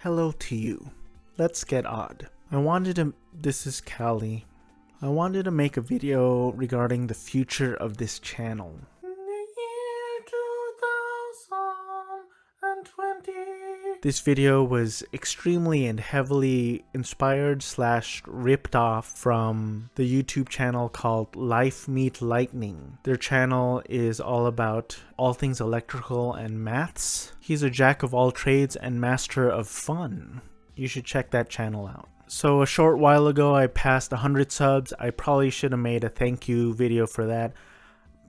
Hello to you. Let's get odd. This is Callie. I wanted to make a video regarding the future of this channel. In the year 2020. This video was extremely and heavily inspired / ripped off from the YouTube channel called Life Meet Lightning. Their channel is all about all things electrical and maths. He's a jack of all trades and master of fun. You should check that channel out. So a short while ago I passed 100 subs. I probably should have made a thank you video for that,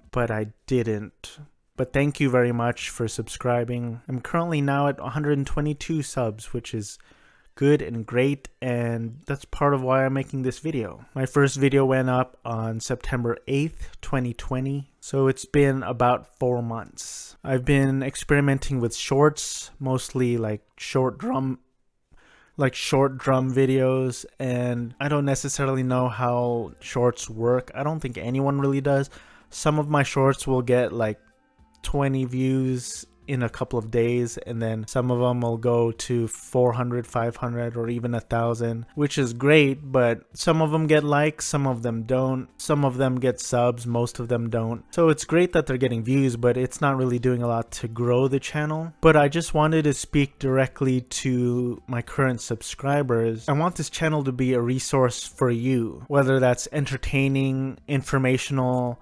but I didn't. But thank you very much for subscribing. I'm currently now at 122 subs, which is good and great, and that's part of why I'm making this video. My first video went up on September 8th, 2020, so it's been about 4 months. I've been experimenting with shorts, mostly like short drum videos, and I don't necessarily know how shorts work. I don't think anyone really does. Some of my shorts will get like 20 views in a couple of days, and then some of them will go to 400, 500, or even 1,000, which is great, but some of them get likes, some of them don't. Some of them get subs, most of them don't. So it's great that they're getting views, but it's not really doing a lot to grow the channel. But I just wanted to speak directly to my current subscribers. I want this channel to be a resource for you, whether that's entertaining, informational,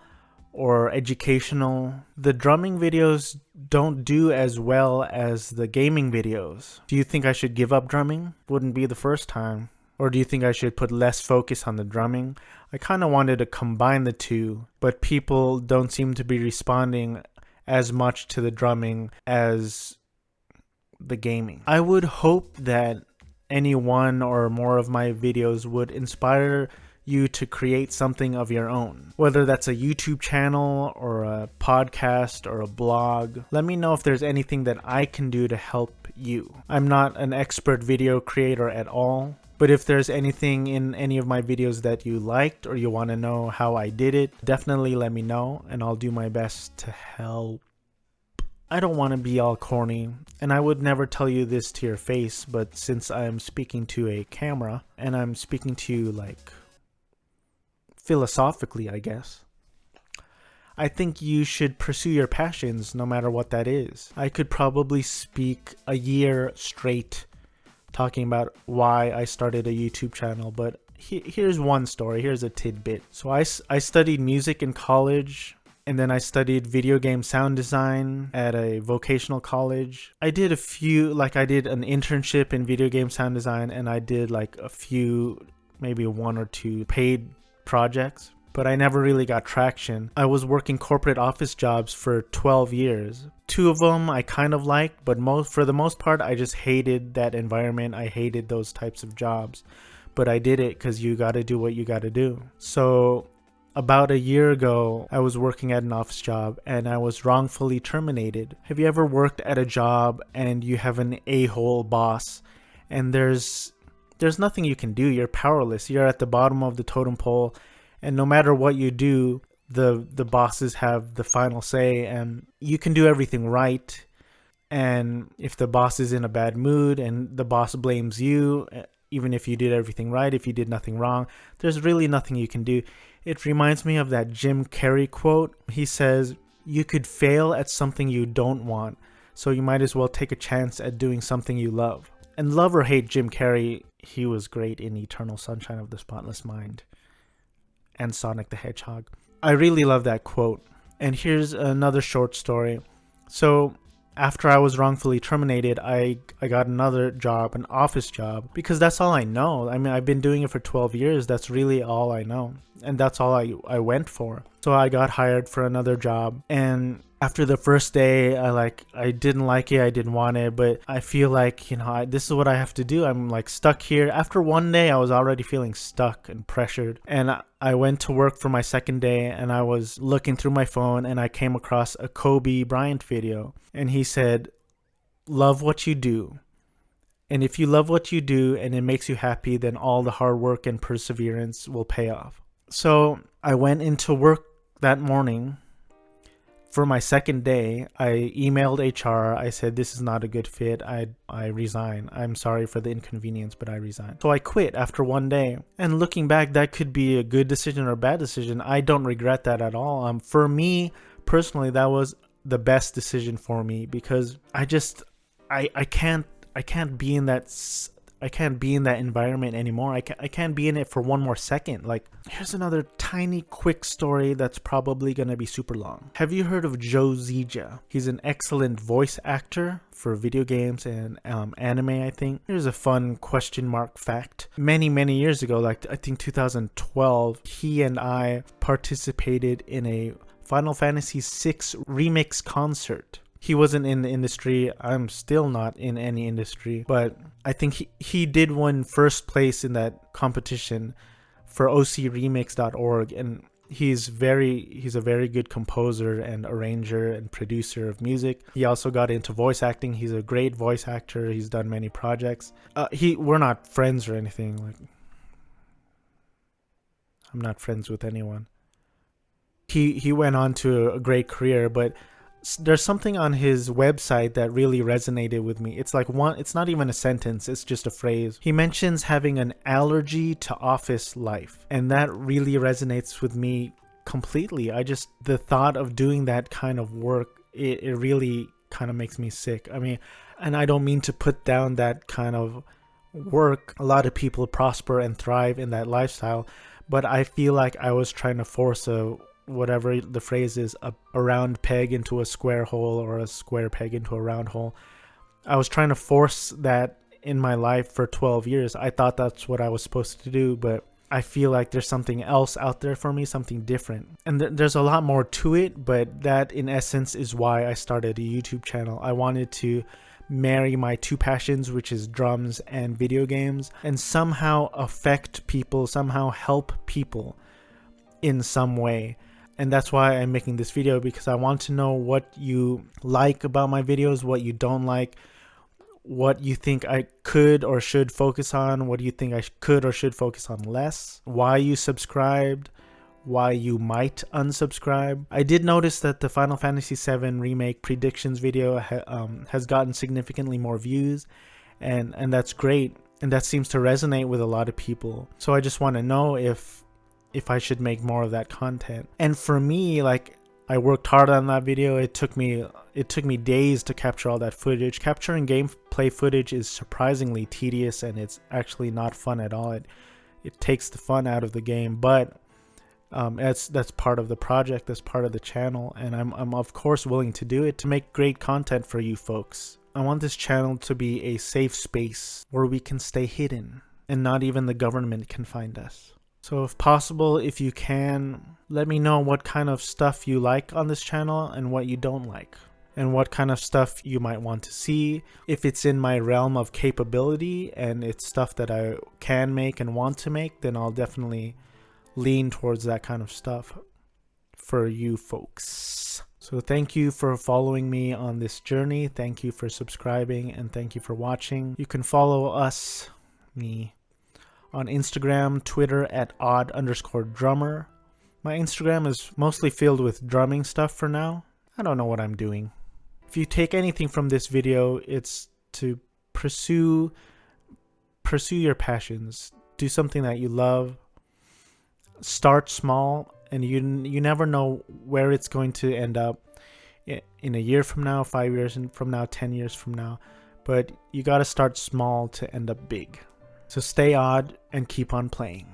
or educational. The drumming videos don't do as well as the gaming videos. Do you think I should give up drumming? Wouldn't be the first time. Or do you think I should put less focus on the drumming? I kind of wanted to combine the two, but people don't seem to be responding as much to the drumming as the gaming. I would hope that any one or more of my videos would inspire you to create something of your own, whether that's a YouTube channel or a podcast or a blog. Let me know if there's anything that I can do to help you. I'm not an expert video creator at all, but if there's anything in any of my videos that you liked or you want to know how I did it, definitely let me know and I'll do my best to help. I don't want to be all corny, and I would never tell you this to your face, but since I'm speaking to a camera and I'm speaking to you like philosophically, I guess, I think you should pursue your passions no matter what that is. I could probably speak a year straight talking about why I started a YouTube channel, but here's one story, here's a tidbit. So I studied music in college, and then I studied video game sound design at a vocational college. I did an internship in video game sound design, and I did like a few, maybe 1 or 2 paid projects, but I never really got traction. I was working corporate office jobs for 12 years. 2 of them I kind of liked, but for the most part I just hated that environment. I hated those types of jobs, but I did it because you got to do what you got to do. So about a year ago, I was working at an office job and I was wrongfully terminated. Have you ever worked at a job and you have an a-hole boss and there's nothing you can do? You're powerless. You're at the bottom of the totem pole, and no matter what you do, the bosses have the final say, and you can do everything right. And if the boss is in a bad mood and the boss blames you, even if you did everything right, if you did nothing wrong, there's really nothing you can do. It reminds me of that Carrey quote. He says, "You could fail at something you don't want, so you might as well take a chance at doing something you love." And love or hate Jim Carrey, he was great in Eternal Sunshine of the Spotless Mind and Sonic the Hedgehog. I really love that quote. And here's another short story. So after I was wrongfully terminated, I got another job, an office job, because that's all I know. I mean, I've been doing it for 12 years. That's really all I know. And that's all I went for. So I got hired for another job, and after the first day, I didn't like it, I didn't want it, but I feel like, this is what I have to do. I'm like stuck here. After one day, I was already feeling stuck and pressured, and I went to work for my second day, and I was looking through my phone, and I came across a Kobe Bryant video, and he said, "Love what you do. And if you love what you do and it makes you happy, then all the hard work and perseverance will pay off." So I went into work that morning for my second day, I emailed HR. I said, this is not a good fit. I resign. I'm sorry for the inconvenience, but I resign. So I quit after one day. And looking back, that could be a good decision or a bad decision. I don't regret that at all. For me personally, that was the best decision for me, because I can't be in that environment anymore. I can't be in it for one more second. Like, here's another tiny quick story that's probably gonna be super long. Have you heard of Joe Zija? He's an excellent voice actor for video games and anime, I think. Here's a fun question mark fact. Many years ago, like I think 2012, he and I participated in a Final Fantasy VI remix concert. He wasn't in the industry. I'm still not in any industry, but I think he did win first place in that competition for ocremix.org, and he's a very good composer and arranger and producer of music. He also got into voice acting. He's a great voice actor. He's done many projects. We're not friends or anything. Like, I'm not friends with anyone. He went on to a great career, but there's something on his website that really resonated with me. It's like it's not even a sentence, it's just a phrase. He mentions having an allergy to office life, and that really resonates with me completely. The thought of doing that kind of work, it really kind of makes me sick. I mean, and I don't mean to put down that kind of work. A lot of people prosper and thrive in that lifestyle, but I feel like I was trying to force whatever the phrase is, a round peg into a square hole, or a square peg into a round hole. I was trying to force that in my life for 12 years. I thought that's what I was supposed to do, but I feel like there's something else out there for me, something different. And there's a lot more to it, but that in essence is why I started a YouTube channel. I wanted to marry my two passions, which is drums and video games, and somehow affect people, somehow help people in some way. And that's why I'm making this video, because I want to know what you like about my videos, what you don't like, what you think I could or should focus on, what do you think I could or should focus on less, why you subscribed, why you might unsubscribe. I did notice that the Final Fantasy VII Remake predictions video has gotten significantly more views, and that's great, and that seems to resonate with a lot of people. So I just want to know if I should make more of that content. And for me, like, I worked hard on that video. It took me days to capture all that footage. Capturing gameplay footage is surprisingly tedious, and it's actually not fun at all. It takes the fun out of the game, but that's part of the project, that's part of the channel, and I'm of course willing to do it to make great content for you folks. I want this channel to be a safe space where we can stay hidden and not even the government can find us. So if possible, if you can, let me know what kind of stuff you like on this channel and what you don't like, and what kind of stuff you might want to see. If it's in my realm of capability and it's stuff that I can make and want to make, then I'll definitely lean towards that kind of stuff for you folks. So thank you for following me on this journey. Thank you for subscribing, and thank you for watching. You can follow me, on Instagram, Twitter at odd_drummer. My Instagram is mostly filled with drumming stuff for now. I don't know what I'm doing. If you take anything from this video, it's to pursue your passions. Do something that you love. Start small, and you never know where it's going to end up in a year from now, 5 years from now, 10 years from now. But you got to start small to end up big. So stay odd and keep on playing.